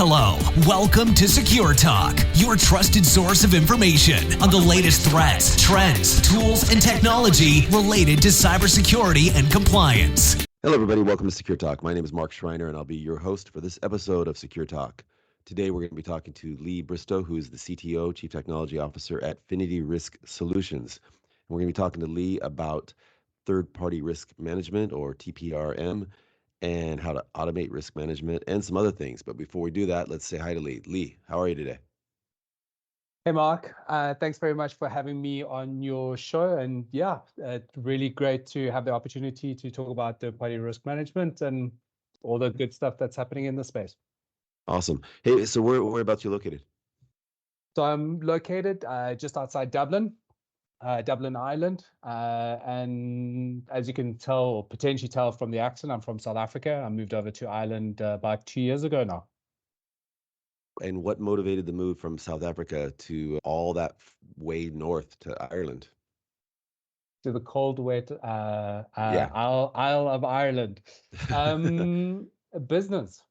Hello, welcome to Secure Talk, your trusted source of information on the latest threats, trends, tools, and technology related to cybersecurity and compliance. Hello, everybody. Welcome to Secure Talk. My name is Mark Schreiner, and I'll be your host for this episode of Secure Talk. Today, we're going to be talking to Lee Bristow, who is the CTO, Chief Technology Officer at Phinity Risk Solutions. And we're going to be talking to Lee about third-party risk management, or TPRM, and how to automate risk management and some other things. But before we do that, let's say hi to Lee. Lee, how are you today? Hey, Mark. Thanks very much for having me on your show. And yeah, really great to have the opportunity to talk about third-party risk management and all the good stuff that's happening in the space. Awesome. Hey, so whereabouts you located? So I'm located just outside Dublin, Ireland. And as you can tell, or potentially tell from the accent, I'm from South Africa. I moved over to Ireland about 2 years ago now. And what motivated the move from South Africa to all that way north to Ireland? To the cold, wet Yeah. Isle of Ireland. Business,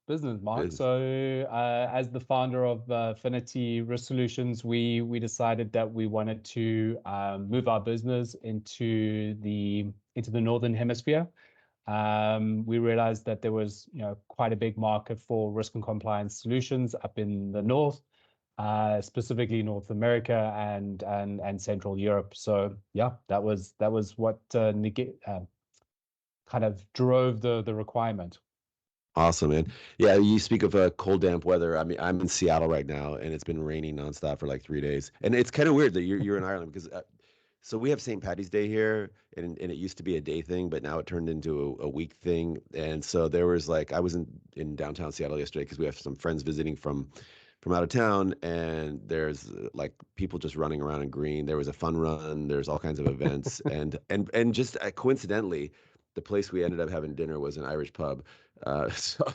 Mark. Business. So as the founder of Phinity Risk Solutions, we decided that we wanted to move our business into the Northern Hemisphere. We realized that there was quite a big market for risk and compliance solutions up in the north, specifically North America and Central Europe. So yeah, that was what kind of drove the requirement. Awesome, man. Yeah, you speak of cold, damp weather. I mean, I'm in Seattle right now, and it's been raining nonstop for like 3 days. And it's kind of weird that you're in Ireland because so we have St. Patty's Day here, and it used to be a day thing, but now it turned into a week thing. And so there was I was in downtown Seattle yesterday because we have some friends visiting from out of town, and there's like people just running around in green. There was a fun run. There's all kinds of events, and just coincidentally, the place we ended up having dinner was an Irish pub. So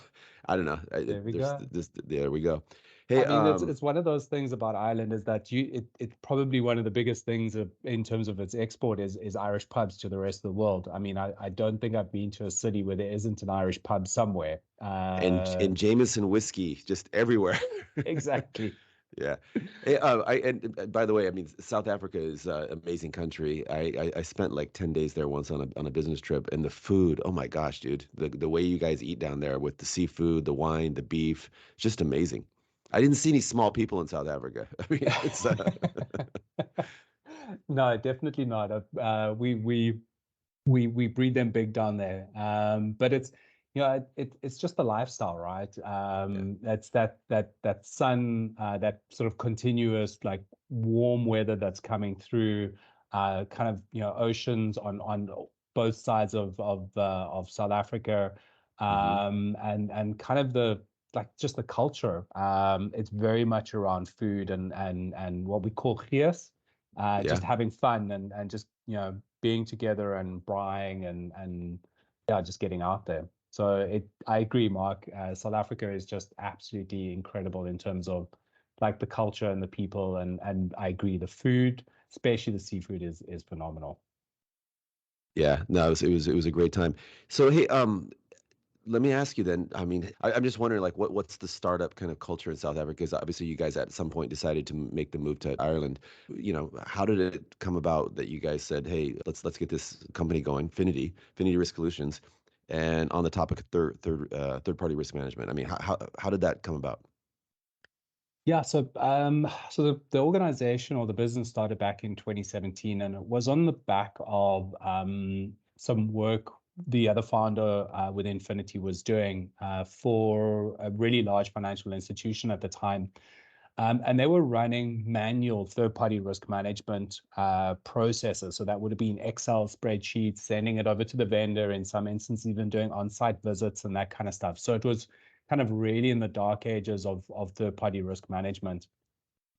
I don't know. There we go. There we go. Hey, I mean, it's one of those things about Ireland is that it's probably one of the biggest things in terms of its export is Irish pubs to the rest of the world. I mean, I don't think I've been to a city where there isn't an Irish pub somewhere. And Jameson whiskey just everywhere. Exactly. Yeah. Hey, and by the way, I mean, South Africa is an amazing country. I spent like 10 days there once on a business trip, and the food, oh my gosh, dude, the way you guys eat down there with the seafood, the wine, the beef, it's just amazing. I didn't see any small people in South Africa. I mean, it's No, definitely not. We breed them big down there. But it's it's just the lifestyle, right? That's that sun, that sort of continuous like warm weather that's coming through, kind of oceans on both sides of South Africa, and kind of the just the culture. It's very much around food and what we call gees, just having fun and just being together and braaiing and yeah, just getting out there. So I agree, Mark. South Africa is just absolutely incredible in terms of like the culture and the people, and I agree, the food, especially the seafood, is phenomenal. Yeah, no, it was a great time. So hey, let me ask you then. I mean, I'm just wondering, like, what's the startup kind of culture in South Africa? Because obviously, you guys at some point decided to make the move to Ireland. How did it come about that you guys said, "Hey, let's get this company going, Phinity Risk Solutions," and on the topic of third party risk management? I mean, how did that come about? Yeah, so the organization or the business started back in 2017, and it was on the back of some work the other founder within Phinity was doing for a really large financial institution at the time. And they were running manual third-party risk management processes. So that would have been Excel spreadsheets, sending it over to the vendor, in some instances even doing on-site visits and that kind of stuff. So it was kind of really in the dark ages of third-party risk management.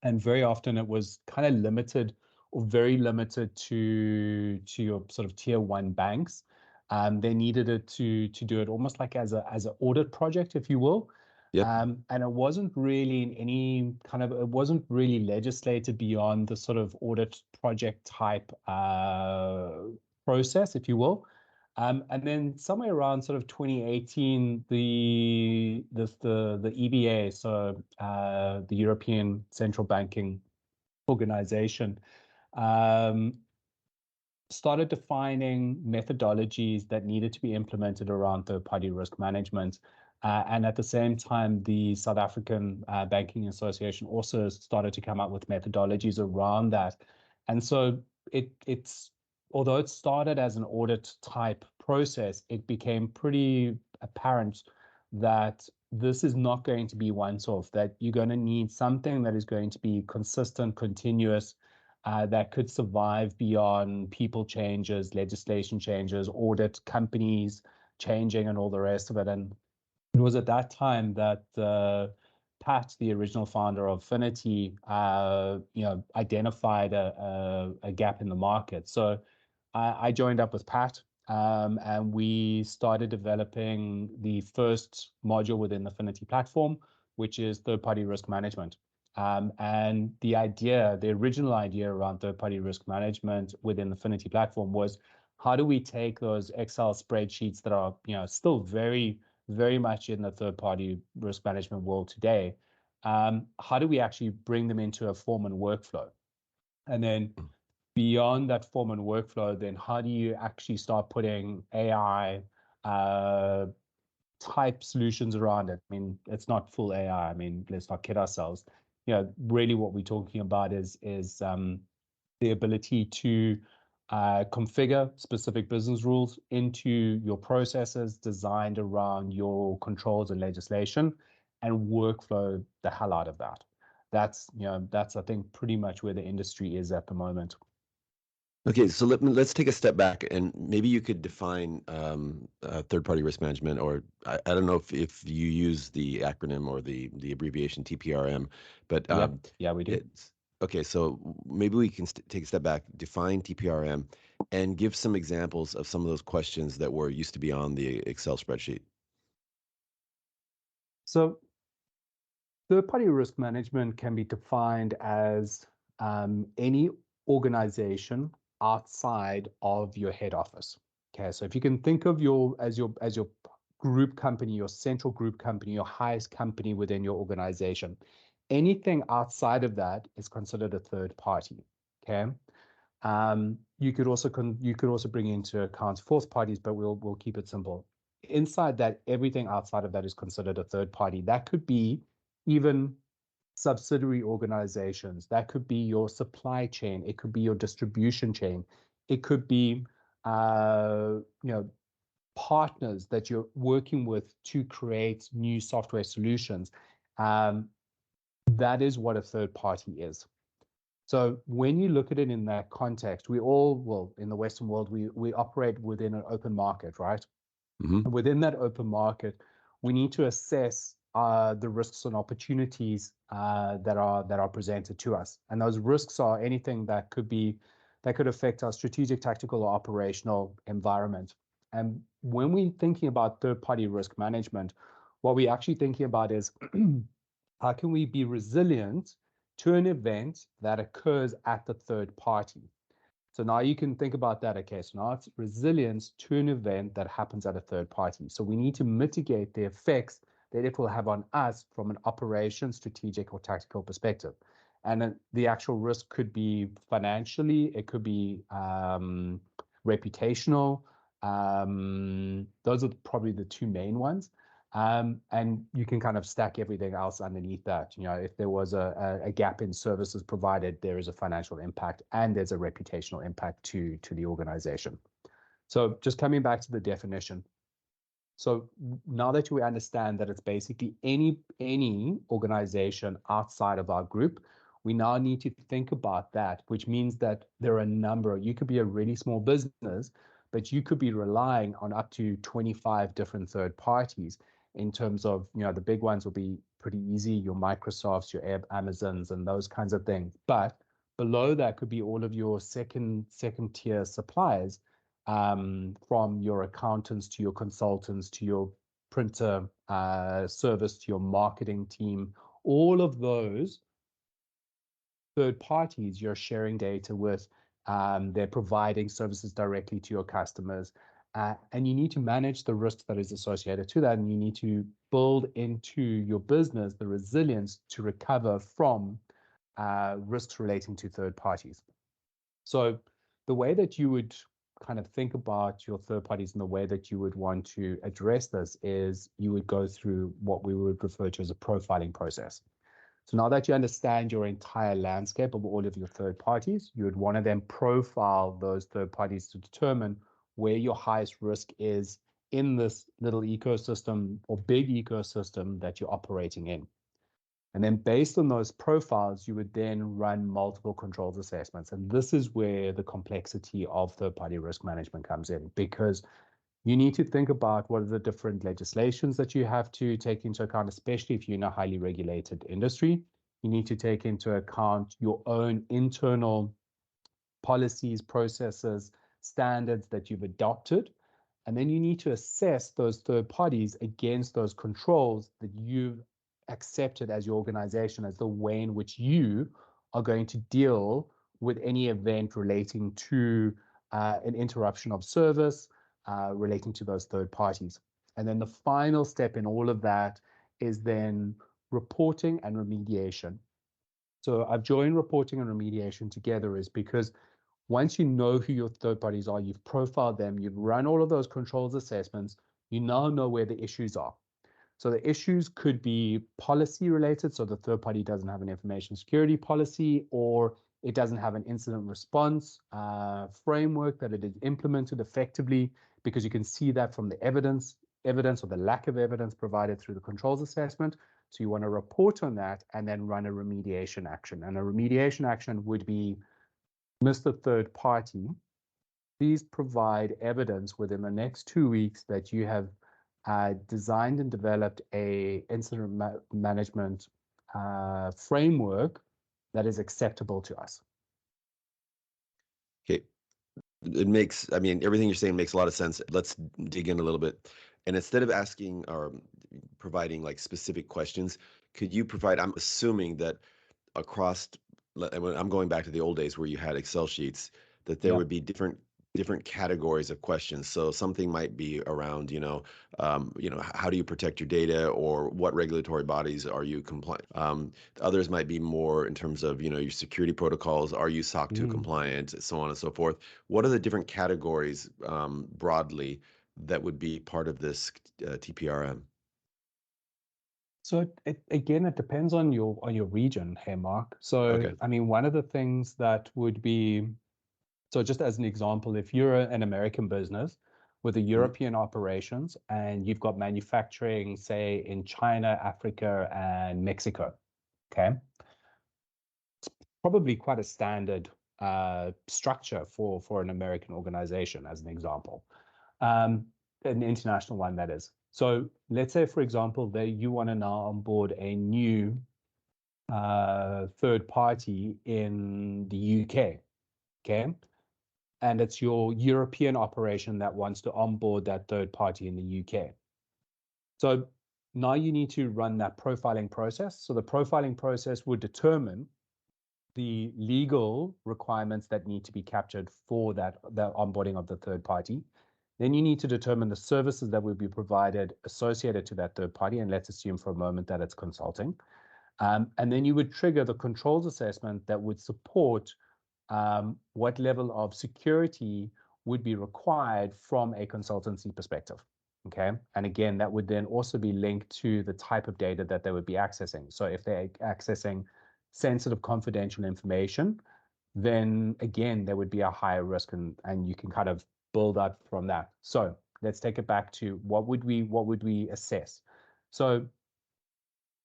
And very often it was kind of limited or very limited to your sort of tier one banks. They needed it to do it almost like as an audit project, if you will. Yep. And it wasn't really it wasn't really legislated beyond the sort of audit project type process, if you will. And then somewhere around sort of 2018, the EBA, so the European Central Banking Organization, started defining methodologies that needed to be implemented around third-party risk management. And at the same time, the South African Banking Association also started to come up with methodologies around that. And so it's although it started as an audit type process, it became pretty apparent that this is not going to be once off, that you're going to need something that is going to be consistent, continuous, that could survive beyond people changes, legislation changes, audit companies changing, and all the rest of it. And it was at that time that Pat, the original founder of Phinity, identified a gap in the market. So I joined up with Pat, and we started developing the first module within the Phinity platform, which is third-party risk management. And the original idea around third-party risk management within the Phinity platform was, how do we take those Excel spreadsheets that are, still very, very much in the third-party risk management world today? How do we actually bring them into a form and workflow? And then beyond that form and workflow, then how do you actually start putting AI type solutions around it? I mean, it's not full AI. I mean, let's not kid ourselves. Really what we're talking about is the ability to configure specific business rules into your processes designed around your controls and legislation, and workflow the hell out of that. That's I think pretty much where the industry is at the moment. Okay, so let's take a step back, and maybe you could define third-party risk management, or I don't know if you use the acronym or the abbreviation TPRM, but yeah, we do. Okay, so maybe we can take a step back, define TPRM, and give some examples of some of those questions that used to be on the Excel spreadsheet. So third-party risk management can be defined as any organization outside of your head office. Okay, so if you can think of your group company, your central group company, your highest company within your organization, anything outside of that is considered a third party. Okay, you could also bring into account fourth parties, but we'll keep it simple. Inside that, everything outside of that is considered a third party. That could be even subsidiary organizations. That could be your supply chain. It could be your distribution chain. It could be, partners that you're working with to create new software solutions. That is what a third party is. So when you look at it in that context, we all, well, in the Western world, we operate within an open market, right? Mm-hmm. Within that open market, we need to assess the risks and opportunities that are presented to us, and those risks are anything that could affect our strategic, tactical, or operational environment. And when we're thinking about third-party risk management, what we're actually thinking about is how can we be resilient to an event that occurs at the third party? So now you can think about that. Okay, so now it's resilience to an event that happens at a third party. So we need to mitigate the effects that it will have on us from an operation, strategic, or tactical perspective. And the actual risk could be financially, it could be reputational. Those are probably the two main ones. And you can kind of stack everything else underneath that. If there was a gap in services provided, there is a financial impact and there's a reputational impact to the organization. So just coming back to the definition. So now that we understand that it's basically any organization outside of our group, we now need to think about that, which means that there are a number. You could be a really small business, but you could be relying on up to 25 different third parties. In terms of, the big ones will be pretty easy, your Microsofts, your Amazons, and those kinds of things. But below that could be all of your second tier suppliers, from your accountants to your consultants to your printer service to your marketing team. All of those third parties you're sharing data with, they're providing services directly to your customers. and you need to manage the risks that is associated to that, and you need to build into your business the resilience to recover from risks relating to third parties. So the way that you would kind of think about your third parties and the way that you would want to address this is you would go through what we would refer to as a profiling process. So now that you understand your entire landscape of all of your third parties, you would want to then profile those third parties to determine where your highest risk is in this little ecosystem or big ecosystem that you're operating in. And then based on those profiles, you would then run multiple controls assessments. And this is where the complexity of third-party risk management comes in, because you need to think about what are the different legislations that you have to take into account, especially if you're in a highly regulated industry. You need to take into account your own internal policies, processes, standards that you've adopted. And then you need to assess those third parties against those controls that you've accepted as your organization as the way in which you are going to deal with any event relating to an interruption of service relating to those third parties. And then the final step in all of that is then reporting and remediation. So I've joined reporting and remediation together is because once you know who your third parties are, you've profiled them, you've run all of those controls assessments, you now know where the issues are. So the issues could be policy related. So the third party doesn't have an information security policy, or it doesn't have an incident response framework that it is implemented effectively, because you can see that from the evidence or the lack of evidence provided through the controls assessment. So you want to report on that and then run a remediation action. And a remediation action would be, Mr. Third Party, please provide evidence within the next 2 weeks that you have designed and developed a incident management framework that is acceptable to us. Okay. It makes, I mean, everything you're saying makes a lot of sense. Let's dig in a little bit. And instead of asking or providing like specific questions, could you provide, I'm assuming that across, I'm going back to the old days where you had Excel sheets, that there would be different categories of questions. So something might be around, how do you protect your data, or what regulatory bodies are you compliant? Others might be more in terms of, your security protocols. Are you SOC 2 compliant, so on and so forth? What are the different categories broadly that would be part of this TPRM? So it depends on your region, hey Mark. So Okay. I mean, one of the things that would be, so just as an example, if you're an American business with a European operations and you've got manufacturing, say in China, Africa, and Mexico, okay, it's probably quite a standard structure for an American organization, as an example, an international one that is. So let's say, for example, that you want to now onboard a new third party in the UK, okay? And it's your European operation that wants to onboard that third party in the UK. So now you need to run that profiling process. So the profiling process would determine the legal requirements that need to be captured for the onboarding of the third party. Then you need to determine the services that will be provided associated to that third party. And let's assume for a moment that it's consulting. And then you would trigger the controls assessment that would support what level of security would be required from a consultancy perspective, okay? And again, that would then also be linked to the type of data that they would be accessing. So if they're accessing sensitive confidential information, then again, there would be a higher risk, and you can kind of build up from that. So let's take it back to what would we assess? So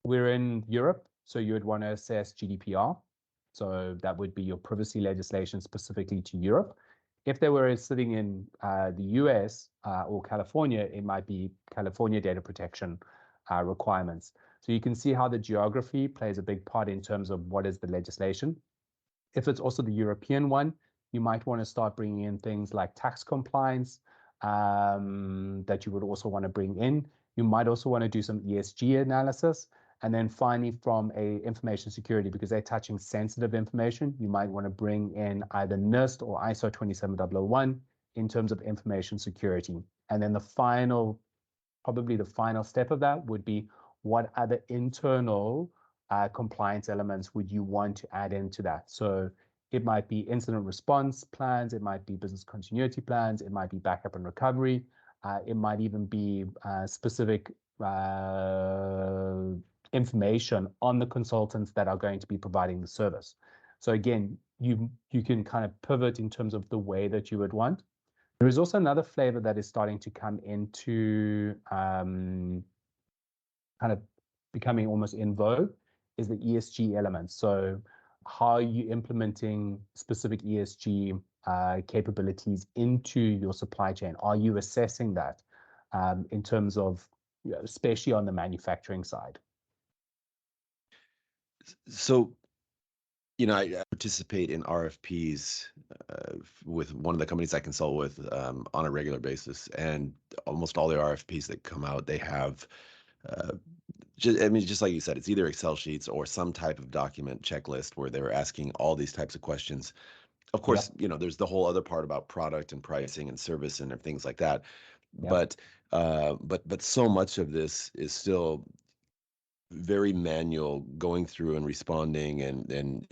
we're in Europe, so you would want to assess GDPR. So that would be your privacy legislation specifically to Europe. If they were sitting in the US or California, it might be California data protection requirements. So you can see how the geography plays a big part in terms of what is the legislation. If it's also the European one, you might want to start bringing in things like tax compliance that you would also want to bring in. You might also want to do some ESG analysis. And then finally, from a information security, because they're touching sensitive information, you might want to bring in either NIST or ISO 27001 in terms of information security. And then probably the final step of that would be, what other internal compliance elements would you want to add into that? So it might be incident response plans, it might be business continuity plans, it might be backup and recovery, it might even be specific information on the consultants that are going to be providing the service. So again, you can kind of pivot in terms of the way that you would want. There is also another flavor that is starting to come into kind of becoming almost in vogue, is the ESG elements. So how are you implementing specific ESG capabilities into your supply chain? Are you assessing that in terms of, especially on the manufacturing side? So, I participate in RFPs with one of the companies I consult with on a regular basis, and almost all the RFPs that come out, they have, just like you said, it's either Excel sheets or some type of document checklist where they're asking all these types of questions. Of course, there's the whole other part about product and pricing and service and things like that. But so much of this is still very manual, going through and responding and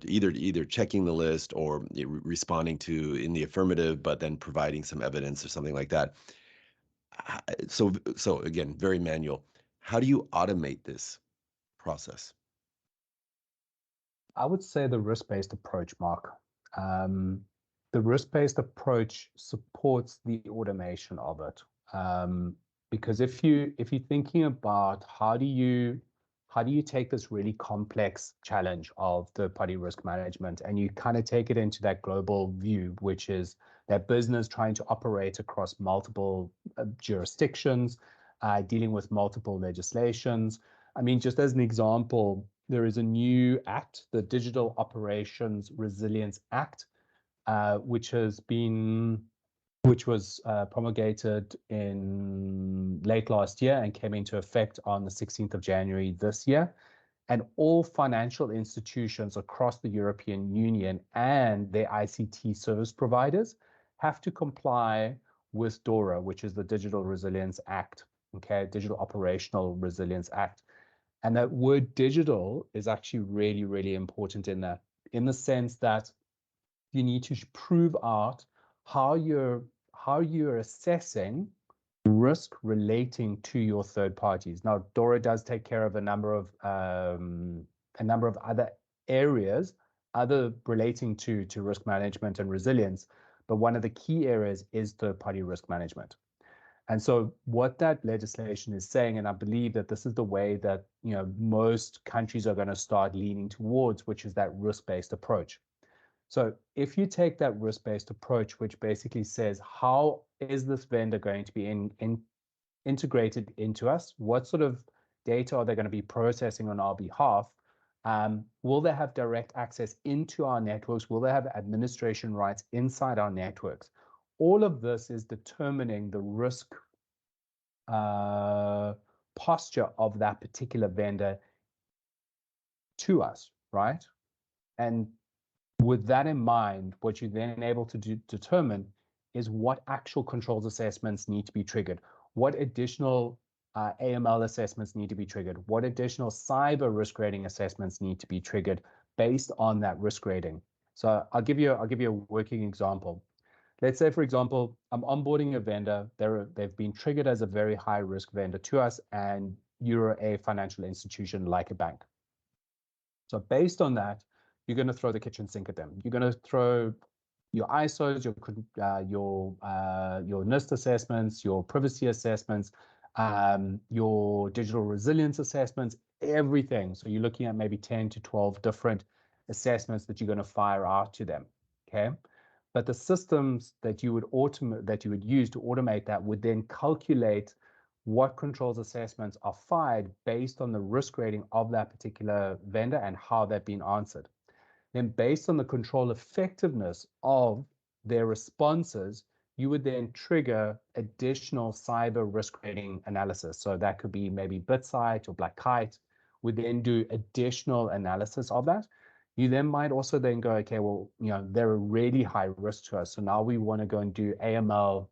either checking the list or responding to in the affirmative, but then providing some evidence or something like that. So again, very manual. How do you automate this process? I would say the risk-based approach, Mark. The risk-based approach supports the automation of it. Because if you're thinking about how do you take this really complex challenge of third-party risk management, and you kind of take it into that global view, which is that business trying to operate across multiple jurisdictions, dealing with multiple legislations. I mean, just as an example, there is a new act, the Digital Operations Resilience Act, which was promulgated in late last year and came into effect on the 16th of January this year. And all financial institutions across the European Union and their ICT service providers have to comply with DORA, which is the Digital Resilience Act, Digital Operational Resilience Act. And that word digital is actually really, really important in that, in the sense that you need to prove out how you're assessing risk relating to your third parties. Now, DORA does take care of a number of other areas, other relating to risk management and resilience, but one of the key areas is third-party risk management. And so what that legislation is saying, and I believe that this is the way that most countries are going to start leaning towards, which is that risk-based approach. So if you take that risk-based approach, which basically says, how is this vendor going to be integrated into us? What sort of data are they going to be processing on our behalf? Will they have direct access into our networks? Will they have administration rights inside our networks? All of this is determining the risk posture of that particular vendor to us, right? And with that in mind, what you're then able to determine is what actual controls assessments need to be triggered, what additional AML assessments need to be triggered, what additional cyber risk rating assessments need to be triggered based on that risk rating. So I'll give you a working example. Let's say, for example, I'm onboarding a vendor. They've been triggered as a very high risk vendor to us, and you're a financial institution like a bank. So based on that, you're going to throw the kitchen sink at them. You're going to throw your ISOs, your NIST assessments, your privacy assessments, your digital resilience assessments, everything. So you're looking at maybe 10 to 12 different assessments that you're going to fire out to them. Okay. But the systems that you would use to automate that would then calculate what controls assessments are fired based on the risk rating of that particular vendor and how they've been answered. Then based on the control effectiveness of their responses, you would then trigger additional cyber risk rating analysis. So that could be maybe BitSight or Black Kite would then do additional analysis of that. You then might also then go, okay, well, they're a really high risk to us. So now we want to go and do AML,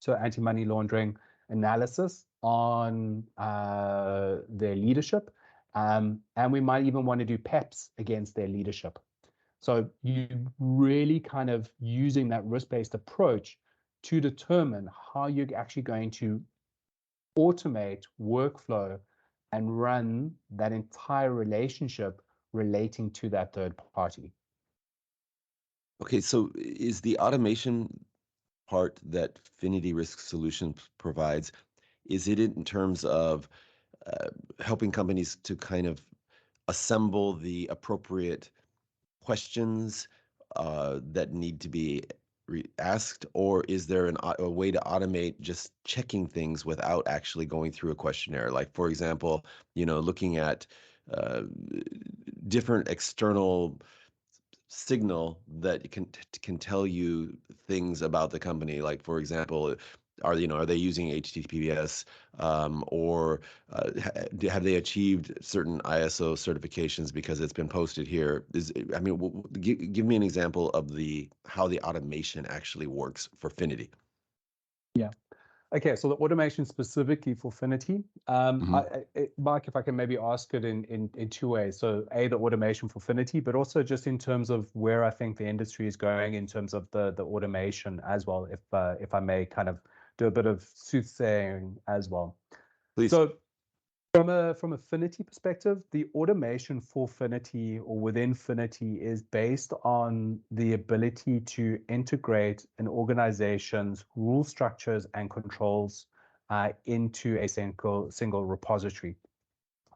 so anti-money laundering analysis on their leadership. And we might even want to do PEPs against their leadership. So you really kind of using that risk-based approach to determine how you're actually going to automate workflow and run that entire relationship relating to that third party. Okay, so is the automation part that Phinity Risk Solutions provides, is it in terms of helping companies to kind of assemble the appropriate questions that need to be asked, or is there a way to automate just checking things without actually going through a questionnaire? Like, for example, looking at uh, different external signal that can tell you things about the company. Like, for example, are they using HTTPS, or have they achieved certain ISO certifications because it's been posted here? Give me an example of how the automation actually works for Phinity. Yeah. Okay, so the automation specifically for Phinity, Mark, if I can maybe ask it in two ways. So A, the automation for Phinity, but also just in terms of where I think the industry is going in terms of the automation as well, if I may kind of do a bit of soothsaying as well. Please. So from a Phinity perspective, the automation for Phinity or within Phinity is based on the ability to integrate an organization's rule structures and controls into a single repository.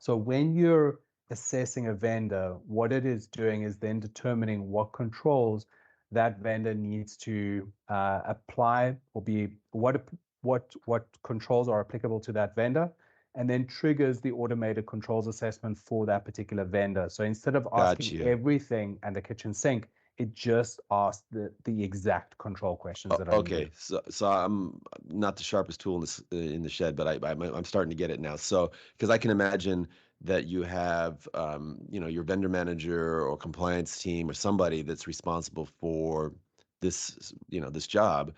So when you're assessing a vendor, what it is doing is then determining what controls that vendor needs to apply, or be what controls are applicable to that vendor, and then triggers the automated controls assessment for that particular vendor. So instead of asking everything and the kitchen sink, it just asks the exact control questions that are needed. Okay, so I'm not the sharpest tool in the shed, but I'm starting to get it now. So because I can imagine that you have your vendor manager or compliance team or somebody that's responsible for this job,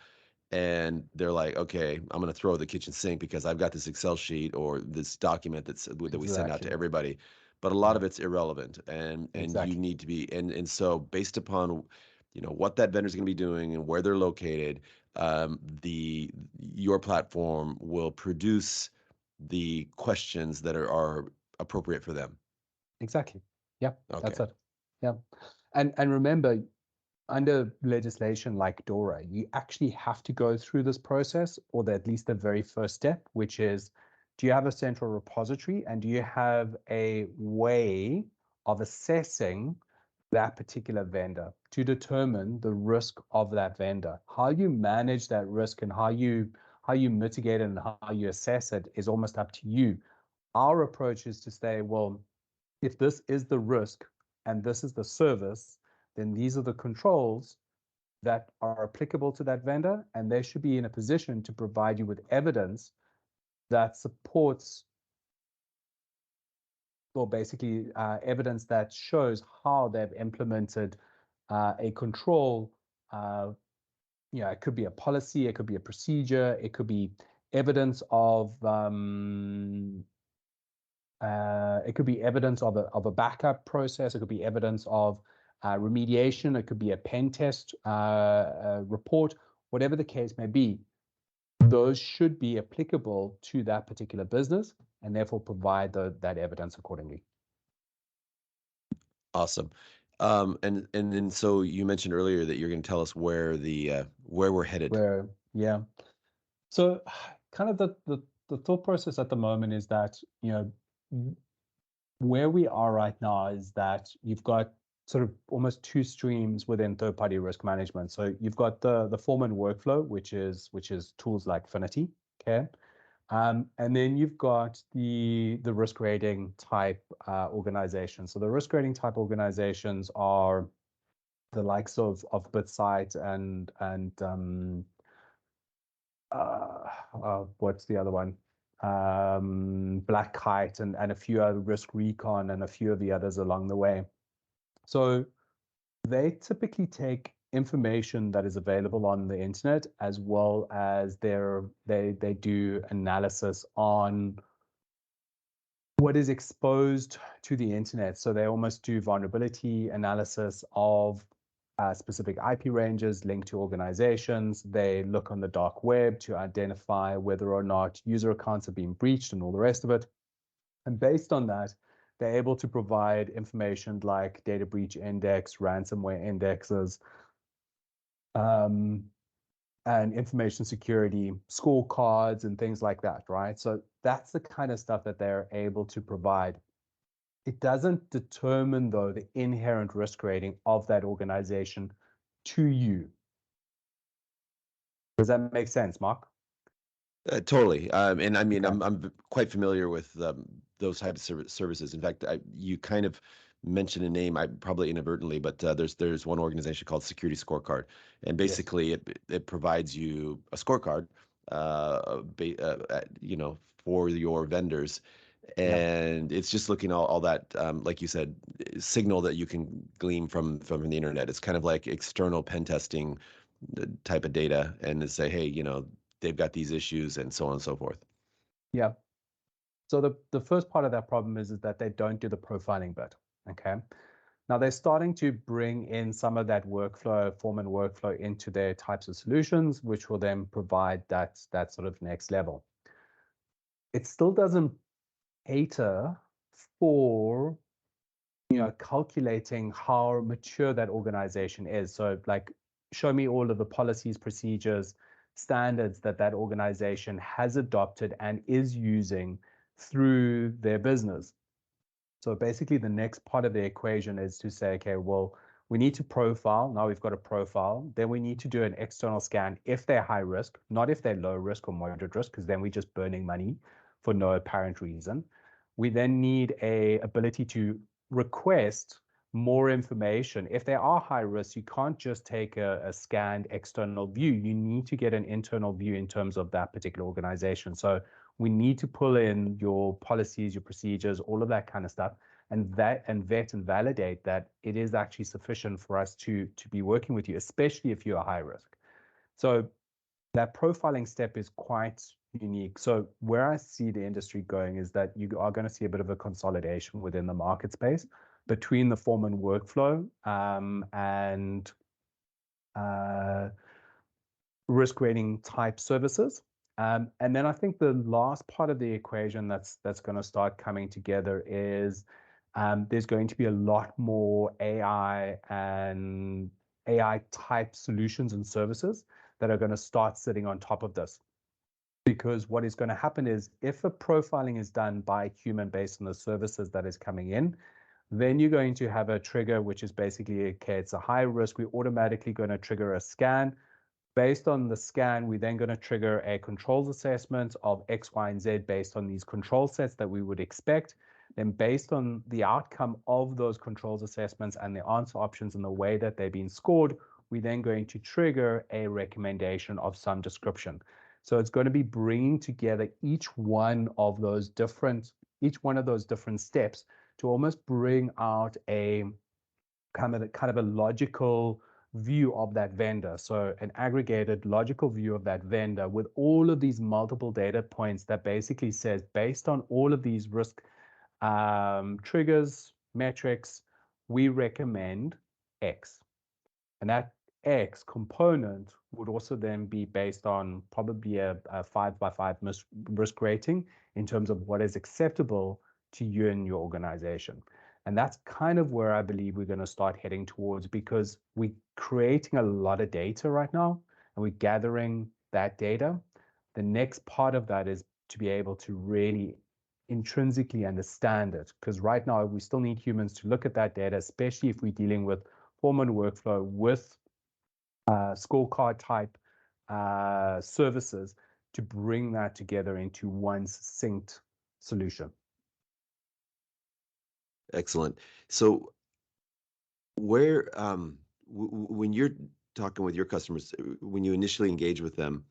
and they're like, okay, I'm going to throw the kitchen sink because I've got this Excel sheet or this document that we send out to everybody, but a lot of it's irrelevant, and you need to be, and so based upon what that vendor's going to be doing and where they're located, your platform will produce the questions that are appropriate for them. Exactly. Yeah, Okay. that's it. Yeah, and remember, under legislation like DORA, you actually have to go through this process, or at least the very first step, which is, do you have a central repository, and do you have a way of assessing that particular vendor to determine the risk of that vendor? How you manage that risk and how you mitigate it and how you assess it is almost up to you. Our approach is to say, well, if this is the risk and this is the service, then these are the controls that are applicable to that vendor, and they should be in a position to provide you with evidence that supports, or basically evidence that shows how they've implemented a control. It could be a policy, it could be a procedure, it could be evidence of a backup process, it could be evidence of remediation, it could be a pen test report, whatever the case may be. Those should be applicable to that particular business and therefore provide that evidence accordingly. Awesome. And then so you mentioned earlier that you're going to tell us where we're headed. Yeah. So kind of the thought process at the moment is that, where we are right now is that you've got sort of almost two streams within third-party risk management. So you've got the form and workflow, which is tools like Phinity, okay? And then you've got the risk rating type organizations. So the risk rating type organizations are the likes of BitSight and what's the other one? Black Kite and a few other, Risk Recon and a few of the others along the way. So they typically take information that is available on the internet, as well as they do analysis on what is exposed to the internet. So they almost do vulnerability analysis of specific IP ranges linked to organizations. They look on the dark web to identify whether or not user accounts have been breached and all the rest of it. And based on that, they're able to provide information like data breach index, ransomware indexes, and information security scorecards and things like that, right? So that's the kind of stuff that they're able to provide. It doesn't determine, though, the inherent risk rating of that organization to you. Does that make sense, Mark? Totally. And I mean, Okay. I'm quite familiar with those types of services. In fact, you kind of mentioned a name, I probably inadvertently, but there's one organization called Security Scorecard, and Yes. basically it provides you a scorecard, for your vendors, Yeah. and it's just looking all that, like you said, signal that you can glean from the internet. It's kind of like external pen testing type of data, and to say, hey, they've got these issues and so on and so forth. Yeah. So the first part of that problem is that they don't do the profiling bit. Okay. Now they're starting to bring in some of that workflow, Foreman workflow into their types of solutions, which will then provide that sort of next level. It still doesn't cater for calculating how mature that organization is. So like, show me all of the policies, procedures, standards that that organization has adopted and is using through their business. So basically the next part of the equation is to say, okay, well, we need to profile. Now we've got a profile. Then we need to do an external scan if they're high risk, not if they're low risk or moderate risk, because then we're just burning money for no apparent reason. We then need a ability to request more information. If they are high risk, you can't just take a scanned external view. You need to get an internal view in terms of that particular organization. So we need to pull in your policies, your procedures, all of that kind of stuff, and vet and validate that it is actually sufficient for us to be working with you, especially if you're a high risk. So that profiling step is quite unique. So where I see the industry going is that you are going to see a bit of a consolidation within the market space between the Foreman workflow and risk rating type services. And then I think the last part of the equation that's going to start coming together is there's going to be a lot more AI and AI type solutions and services that are going to start sitting on top of this. Because what is going to happen is if a profiling is done by a human based on the services that is coming in, then you're going to have a trigger, which is basically, okay, it's a high risk. We're automatically going to trigger a scan. Based on the scan, we're then going to trigger a controls assessment of X, Y, and Z based on these control sets that we would expect. Then based on the outcome of those controls assessments and the answer options and the way that they've been scored, we're then going to trigger a recommendation of some description. So it's going to be bringing together each one of those different steps to almost bring out a kind of a logical view of that vendor. So an aggregated logical view of that vendor with all of these multiple data points that basically says, based on all of these risk triggers, metrics, we recommend X. And that X component would also then be based on probably a 5x5 risk rating in terms of what is acceptable to you and your organization. And that's kind of where I believe we're going to start heading towards, because we're creating a lot of data right now and we're gathering that data. The next part of that is to be able to really intrinsically understand it, because right now we still need humans to look at that data, especially if we're dealing with Foreman workflow with scorecard type services, to bring that together into one succinct solution. Excellent. So where when you're talking with your customers, when you initially engage with them,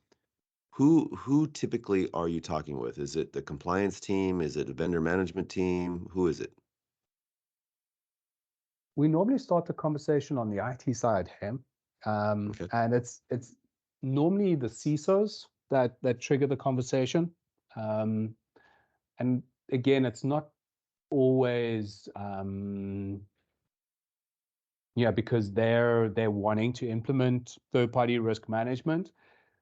who typically are you talking with? Is it the compliance team? Is it a vendor management team? Who is it? we normally start the conversation on the IT side, Ham. Okay. And it's normally the CISOs that trigger the conversation. And again, it's not always because they're wanting to implement third-party risk management.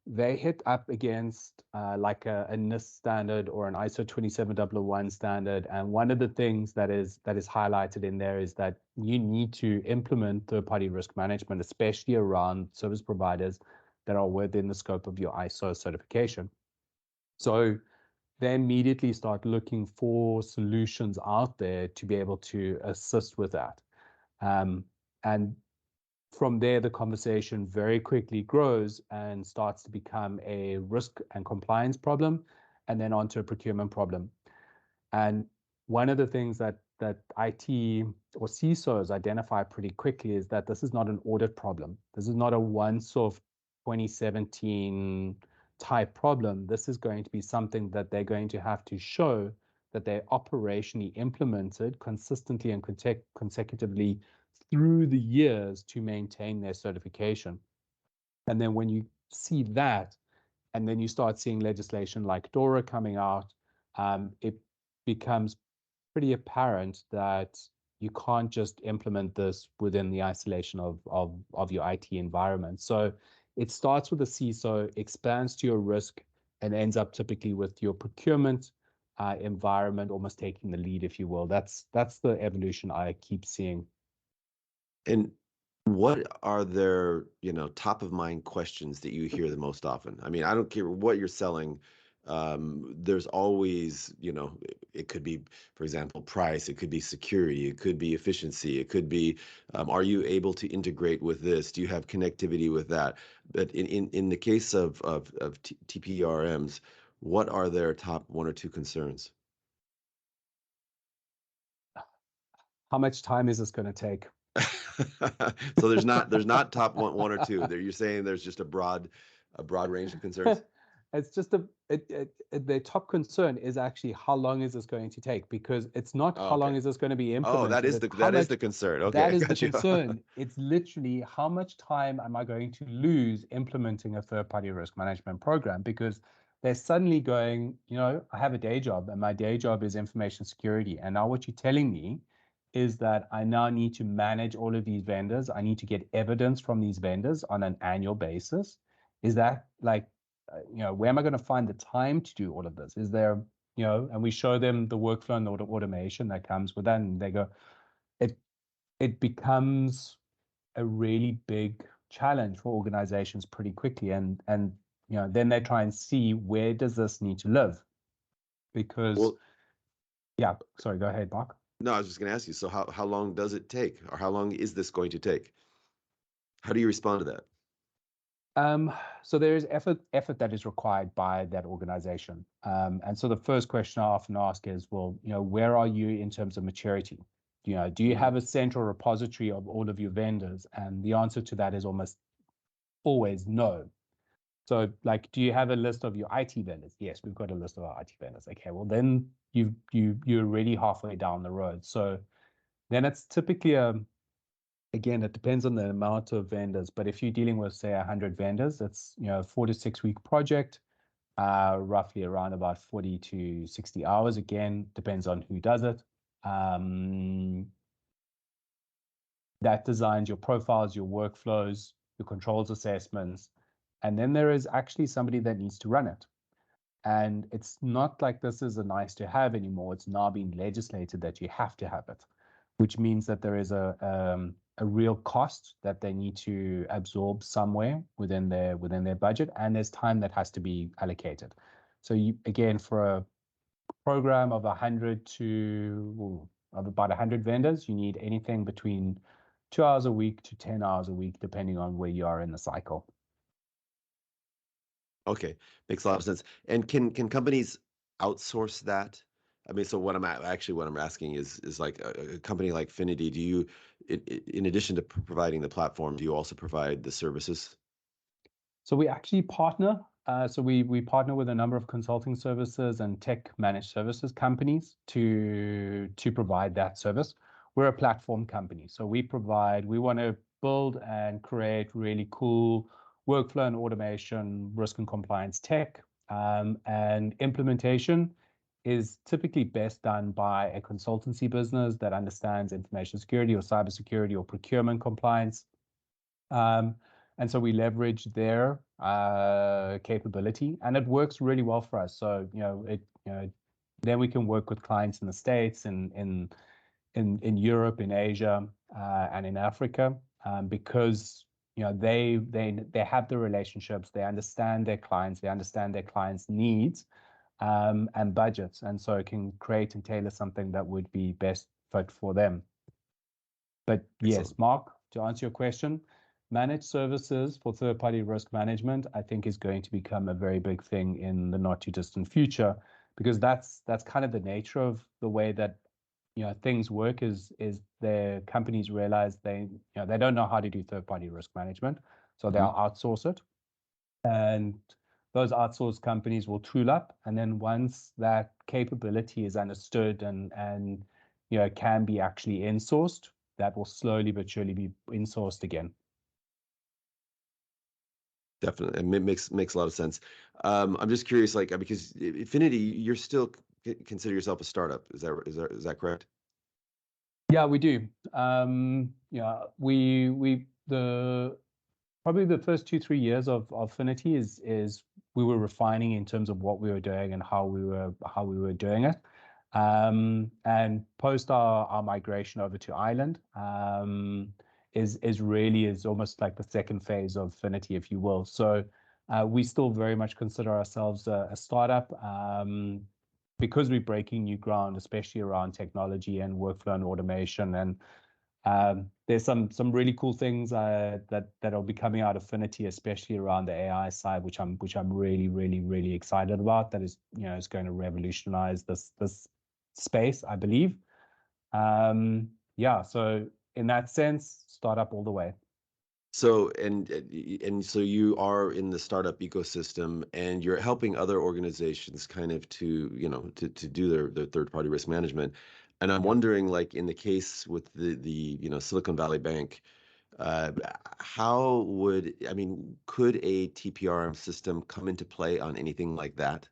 They hit up against like a NIST standard or an ISO 27001 standard. And one of the things that is highlighted in there is that you need to implement third-party risk management, especially around service providers that are within the scope of your ISO certification. So they immediately start looking for solutions out there to be able to assist with that. And from there, the conversation very quickly grows and starts to become a risk and compliance problem, and then onto a procurement problem. And one of the things that IT or CISOs identify pretty quickly is that this is not an audit problem. This is not a once-off 2017 type problem. This is going to be something that they're going to have to show that they operationally implemented consistently and consecutively through the years to maintain their certification. And then when you see that, and then you start seeing legislation like DORA coming out, it becomes pretty apparent that you can't just implement this within the isolation of your IT environment. So it starts with a CISO, expands to your risk, and ends up typically with your procurement environment almost taking the lead, if you will. That's the evolution I keep seeing. And what are their, top of mind questions that you hear the most often? I mean, I don't care what you're selling. There's always, it could be, for example, price, it could be security, it could be efficiency, it could be, are you able to integrate with this? Do you have connectivity with that? But in the case of TPRMs, what are their top one or two concerns? How much time is this going to take? So there's not top one or two. You're saying there's just a broad range of concerns. It's just their top concern is actually how long is this going to take, because it's not how long is this going to be implemented. Oh, that is the concern. Okay, that is got the you. concern. It's literally how much time am I going to lose implementing a third-party risk management program, because they're suddenly going, I have a day job and my day job is information security. And now what you're telling me is that I now need to manage all of these vendors. I need to get evidence from these vendors on an annual basis. Is that like, where am I going to find the time to do all of this? Is there, and we show them the workflow and the automation that comes with that, and they go, it becomes a really big challenge for organizations pretty quickly. And then they try and see, where does this need to live? Because, sorry, go ahead, Mark. No, I was just going to ask you, so how long does it take, or how long is this going to take? How do you respond to that? So there is effort that is required by that organization. And so the first question I often ask is, well, where are you in terms of maturity? Do you have a central repository of all of your vendors? And the answer to that is almost always no. So like, do you have a list of your IT vendors? Yes, we've got a list of our IT vendors. Okay, well then you're already halfway down the road. So then it's typically again, it depends on the amount of vendors, but if you're dealing with, say, 100 vendors, it's 4 to 6 week project, roughly around about 40 to 60 hours. Again, depends on who does it. That designs your profiles, your workflows, your controls assessments, and then there is actually somebody that needs to run it. And it's not like this is a nice to have anymore. It's now being legislated that you have to have it, which means that there is a real cost that they need to absorb somewhere within their budget, and there's time that has to be allocated. So again, for a program of 100 to of about 100 vendors, you need anything between 2 hours a week to 10 hours a week, depending on where you are in the cycle. Okay, makes a lot of sense. And can companies outsource that? I mean, so what I'm asking is like a company like Phinity, do you, in addition to providing the platform, do you also provide the services? So we actually partner. So we partner with a number of consulting services and tech managed services companies to provide that service. we're a platform company. So we want to build and create really cool workflow and automation, risk and compliance tech, and implementation is typically best done by a consultancy business that understands information security or cybersecurity or procurement compliance. And so we leverage their capability, and it works really well for us. So then we can work with clients in the States, in Europe, in Asia, and in Africa, because they have the relationships, they understand their clients' needs, and budgets, and so it can create and tailor something that would be best fit for them. But yes, Mark, to answer your question, managed services for third-party risk management, I think, is going to become a very big thing in the not too distant future, because that's kind of the nature of the way that things work. Is the companies realize they don't know how to do third-party risk management, so they'll outsource it, and those outsourced companies will tool up, and then once that capability is understood and can be actually insourced, that will slowly but surely be insourced again. Definitely, it makes a lot of sense. I'm just curious, like, because Phinity, you're still consider yourself a startup. Is that correct? Yeah, we do. Probably the first 2-3 years of Phinity is we were refining in terms of what we were doing and how we were doing it. And post our migration over to Ireland, is almost like the second phase of Phinity, if you will. So we still very much consider ourselves a startup, because we're breaking new ground, especially around technology and workflow and automation. And there's some really cool things that'll be coming out of Phinity, especially around the AI side, which I'm really, really, really excited about. That is going to revolutionize this space, I believe. So in that sense, startup all the way. So and so you are in the startup ecosystem, and you're helping other organizations kind of to do their third-party risk management. And I'm wondering, like in the case with the Silicon Valley Bank, could a TPRM system come into play on anything like that?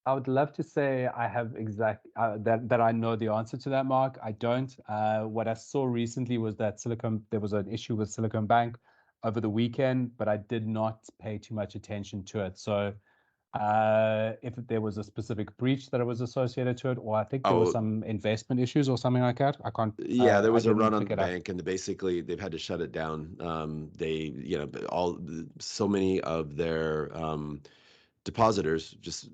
I would love to say I have that I know the answer to that, Mark. I don't. What I saw recently was that there was an issue with Silicon Bank over the weekend, but I did not pay too much attention to it. So if there was a specific breach that was associated to it, or I think there was some investment issues or something like that. I can't. Yeah, there was a run on the up. bank, and basically they've had to shut it down. So many of their depositors just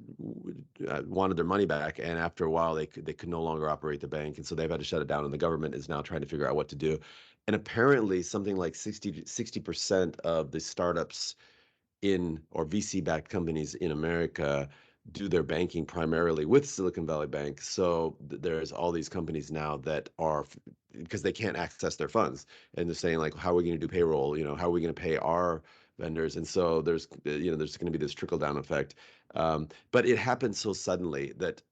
wanted their money back, and after a while they could no longer operate the bank, and so they've had to shut it down, and the government is now trying to figure out what to do. And apparently something like 60% of the startups or VC-backed companies in America do their banking primarily with Silicon Valley Bank. So there's all these companies now that are, because they can't access their funds, and they're saying, like, how are we going to do payroll? How are we going to pay our vendors? And so there's going to be this trickle down effect. But it happened so suddenly that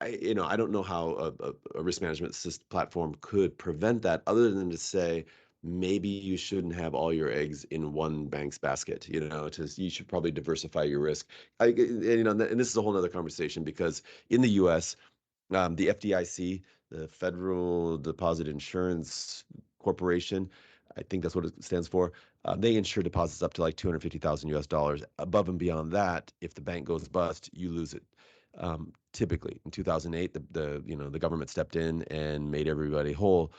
I don't know how a risk management platform could prevent that, other than to say, maybe you shouldn't have all your eggs in one bank's basket. You should probably diversify your risk. And this is a whole other conversation, because in the U.S., the FDIC, the Federal Deposit Insurance Corporation, I think that's what it stands for. They insure deposits up to like $250,000 US. Above and beyond that, if the bank goes bust, you lose it. Typically, in 2008, the government stepped in and made everybody whole.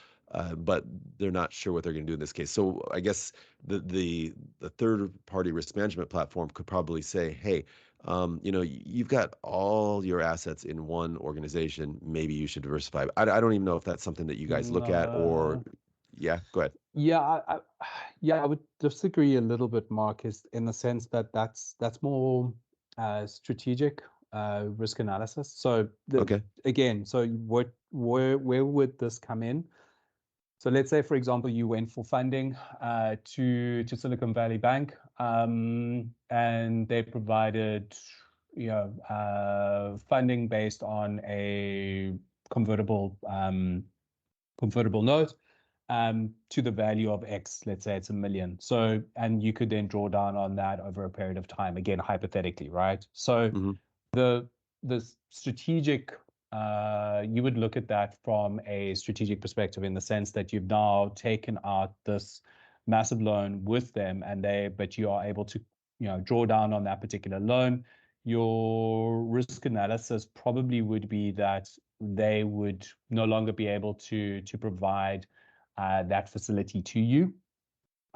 But they're not sure what they're going to do in this case. So I guess the third-party risk management platform could probably say, hey, you've got all your assets in one organization. Maybe you should diversify. I don't even know if that's something that you guys look at, or yeah, go ahead. Yeah, I would disagree a little bit, Marcus, in the sense that that's more strategic risk analysis. So Okay. again, so where would this come in? So let's say, for example, you went for funding to Silicon Valley Bank, and they provided, funding based on a convertible convertible note to the value of X. Let's say it's $1 million. So, and you could then draw down on that over a period of time. Again, hypothetically, right? So Mm-hmm. the strategic, you would look at that from a strategic perspective in the sense that you've now taken out this massive loan with them, but you are able to, draw down on that particular loan. Your risk analysis probably would be that they would no longer be able to provide that facility to you.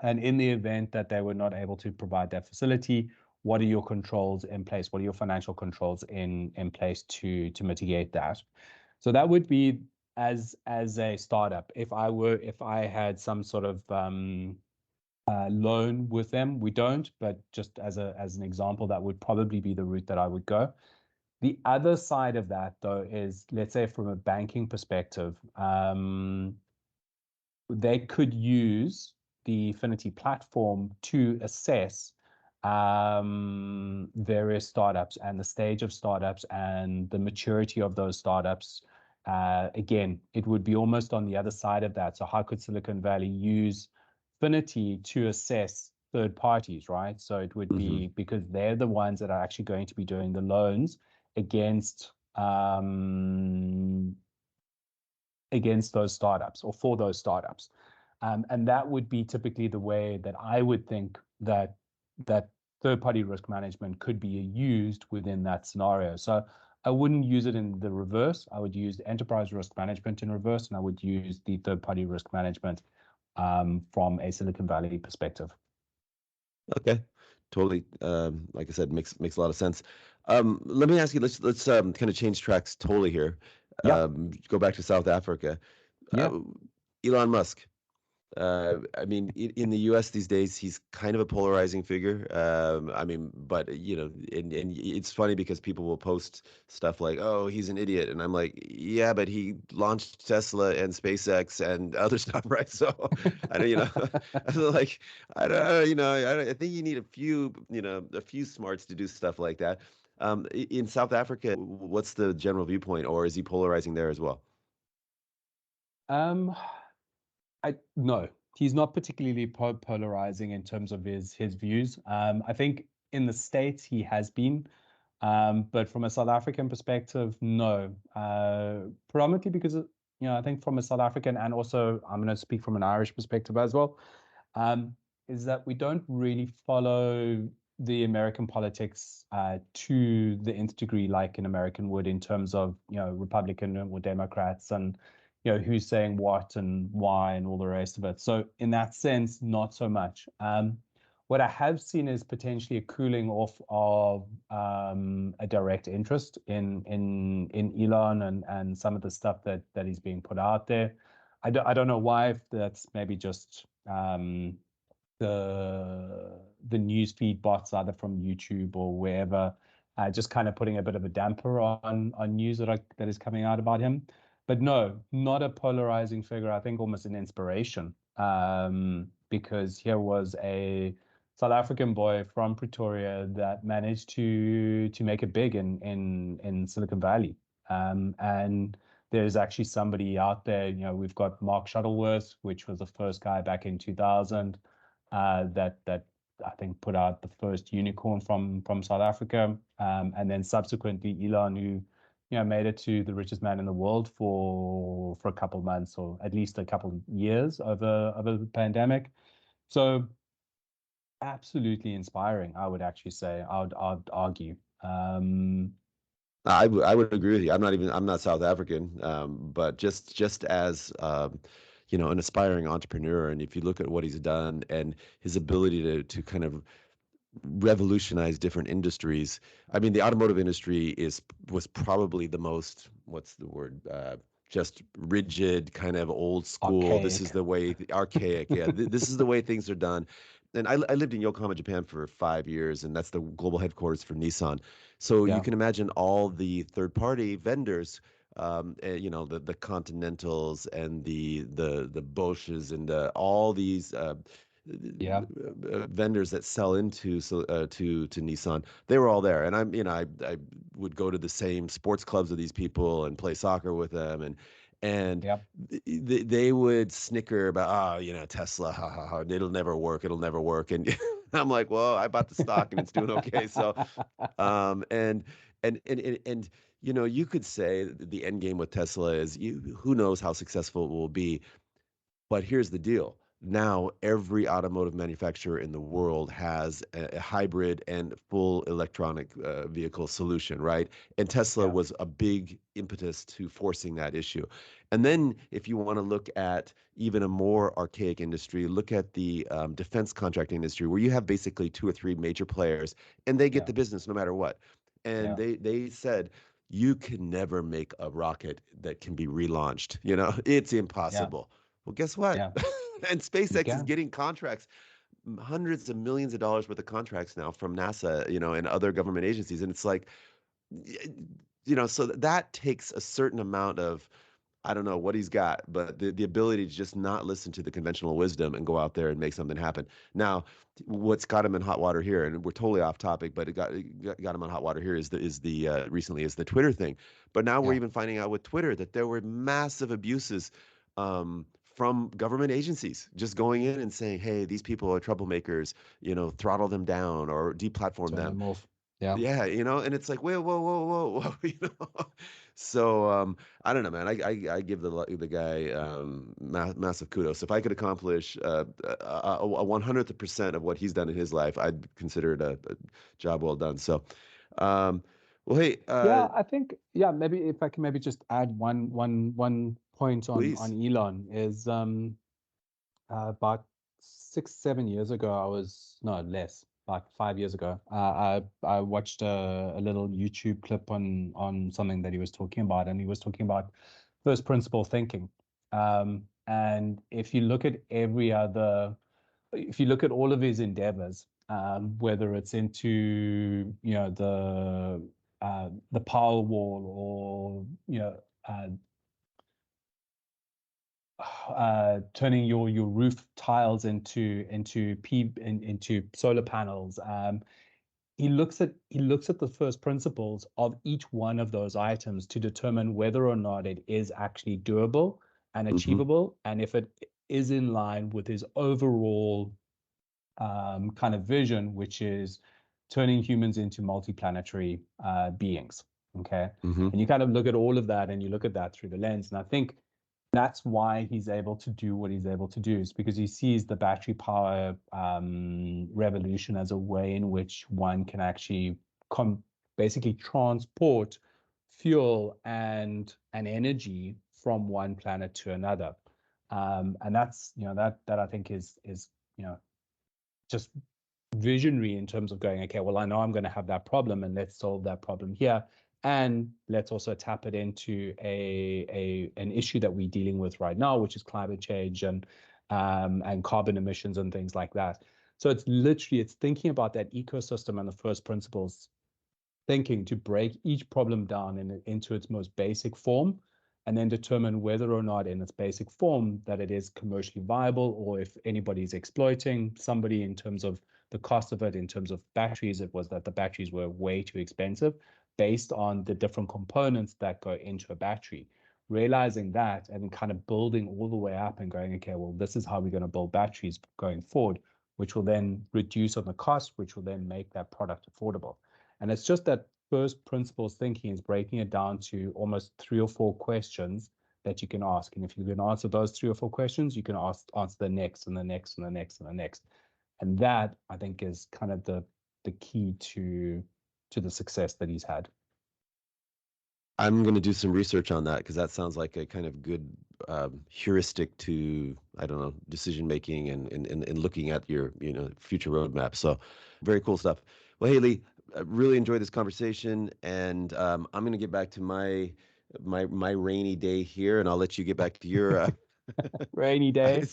And in the event that they were not able to provide that facility, what are your controls in place? What are your financial controls in place to mitigate that? So that would be as a startup. If I had some sort of loan with them, we don't, but just as an example, that would probably be the route that I would go. The other side of that, though, is, let's say from a banking perspective, they could use the Phinity platform to assess various startups and the stage of startups and the maturity of those startups. Again, it would be almost on the other side of that. So how could Silicon Valley use Phinity to assess third parties, right? So it would be because they're the ones that are actually going to be doing the loans against those startups or for those startups. And that would be typically the way that I would think that third-party risk management could be used within that scenario. So I wouldn't use it in the reverse. I would use the enterprise risk management in reverse, and I would use the third-party risk management from a Silicon Valley perspective. Okay, totally. Like I said, makes a lot of sense. Let me ask you. Let's kind of change tracks totally here. Yeah. Go back to South Africa. Yeah. Elon Musk. I mean, in the U.S. these days, he's kind of a polarizing figure. I mean, but and it's funny because people will post stuff like, "Oh, he's an idiot," and I'm like, "Yeah, but he launched Tesla and SpaceX and other stuff, right?" So, I don't, like, I think you need a few smarts to do stuff like that. In South Africa, what's the general viewpoint, or is he polarizing there as well? Um, no, he's not particularly polarizing in terms of his views. I think in the States he has been, but from a South African perspective, no. Predominantly because I think from a South African, and also I'm going to speak from an Irish perspective as well, is that we don't really follow the American politics to the nth degree like an American would in terms of Republican or Democrats and who's saying what and why and all the rest of it. So in that sense, not so much. What I have seen is potentially a cooling off of a direct interest in Elon and some of the stuff that is being put out there. I don't know why, if that's maybe just the news feed bots either from YouTube or wherever, just kind of putting a bit of a damper on news that is coming out about him. But no, not a polarizing figure. I think almost an inspiration, because here was a South African boy from Pretoria that managed to make it big in Silicon Valley. And there's actually somebody out there. We've got Mark Shuttleworth, which was the first guy back in 2000 that I think put out the first unicorn from South Africa, and then subsequently Elon, who made it to the richest man in the world for a couple of months or at least a couple of years over the pandemic. So absolutely inspiring, I would actually say. I'd argue. I would agree with you. I'm not South African, but just as an aspiring entrepreneur, and if you look at what he's done and his ability to kind of revolutionize different industries. I mean, the automotive industry was probably the most, what's the word? Just rigid, kind of old school. This is Archaic. the way, archaic. Yeah, this is the way things are done. And I lived in Yokohama, Japan for 5 years, and that's the global headquarters for Nissan. So you Yeah. can imagine all the third-party vendors you know, the Continentals and the Bosches and all these Yeah. vendors that sell into to Nissan. They were all there, and I'm, you know, I would go to the same sports clubs of these people and play soccer with them, and Yep. they would snicker about, oh, you know, Tesla, ha ha ha, it'll never work, it'll never work, and I'm like, well, I bought the stock and it's doing okay. So, um, and and you know, you could say the end game with Tesla is, who knows how successful it will be, but here's the deal. Now, every automotive manufacturer in the world has a hybrid and full electronic vehicle solution, right? And Tesla Yeah. was a big impetus to forcing that issue. And then, if you want to look at even a more archaic industry, look at the defense contracting industry, where you have basically two or three major players, and they get Yeah. the business no matter what. And Yeah. they said, you can never make a rocket that can be relaunched. You know, it's Yeah. impossible. Well, guess what? Yeah. And You SpaceX is can. getting contracts, hundreds of millions of dollars worth of contracts now from NASA, you know, and other government agencies. And it's like, you know, so that takes a certain amount of, I don't know what he's got, but the ability to just not listen to the conventional wisdom and go out there and make something happen. Now, what's got him in hot water here, and we're totally off topic, but it got him on hot water here, is the recently is the Twitter thing. But now we're Yeah. even finding out with Twitter that there were massive abuses from government agencies just going in and saying, "Hey, these people are troublemakers. You know, throttle them down or deplatform Turn them." them off. Yeah. Yeah, you know, and it's like, whoa, whoa, whoa, whoa, whoa, you know. So I don't know, man. I give the guy massive kudos. If I could accomplish a 100% of what he's done in his life, I'd consider it a job well done. So, um, well, hey, Yeah, I think, yeah, maybe if I can maybe just add one point on please. Elon is about 6, 7 years ago, I was, no, less, about 5 years ago, I watched a little YouTube clip on something that he was talking about, and he was talking about first principle thinking. And if you look at all of his endeavors, whether it's into, you know, the power wall, or, you know, turning your roof tiles into solar panels. He looks at the first principles of each one of those items to determine whether or not it is actually doable and Hmm. achievable, and if it is in line with his overall kind of vision, which is turning humans into multiplanetary beings. Okay. Hmm. And you kind of look at all of that, and you look at that through the lens. And I think that's why he's able to do what he's able to do, is because he sees the battery power revolution as a way in which one can actually basically transport fuel and energy from one planet to another. And that's, you know, that I think is, you know, just visionary in terms of going, okay, well, I know I'm going to have that problem, and let's solve that problem here. And let's also tap it into an issue that we're dealing with right now, which is climate change and carbon emissions and things like that. So it's thinking about that ecosystem and the first principles thinking to break each problem down into its most basic form, and then determine whether or not in its basic form that it is commercially viable, or if anybody's exploiting somebody in terms of the cost of it. In terms of batteries, it was that the batteries were way too expensive based on the different components that go into a battery. Realizing that and kind of building all the way up and going, okay, well, this is how we're going to build batteries going forward, which will then reduce on the cost, which will then make that product affordable. And it's just that first principles thinking is breaking it down to almost 3 or 4 questions that you can ask. And if you can answer those 3 or 4 questions, you can answer the next and the next and the next and the next. And that, I think, is kind of the key to the success that he's had. I'm going to do some research on that, because that sounds like a kind of good heuristic to, I don't know, decision making and looking at your, you know, future roadmap. So very cool stuff. Well, Haley, I really enjoyed this conversation, and I'm going to get back to my rainy day here, and I'll let you get back to your Rainy day.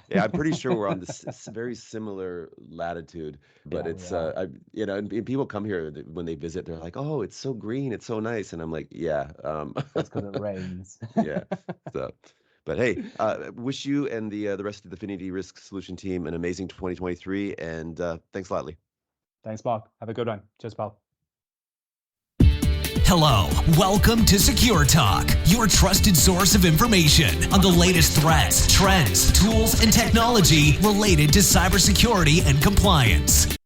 Yeah, I'm pretty sure we're on this very similar latitude, but Yeah, it's we are. and people come here when they visit, they're like, "Oh, it's so green, it's so nice," and I'm like, "Yeah, That's because it rains. yeah." So, but hey, wish you and the rest of the Finity Risk Solution team an amazing 2023, and thanks a lot, Lee. Thanks, Mark. Have a good one. Cheers, pal. Hello, welcome to Secure Talk, your trusted source of information on the latest threats, trends, tools, and technology related to cybersecurity and compliance.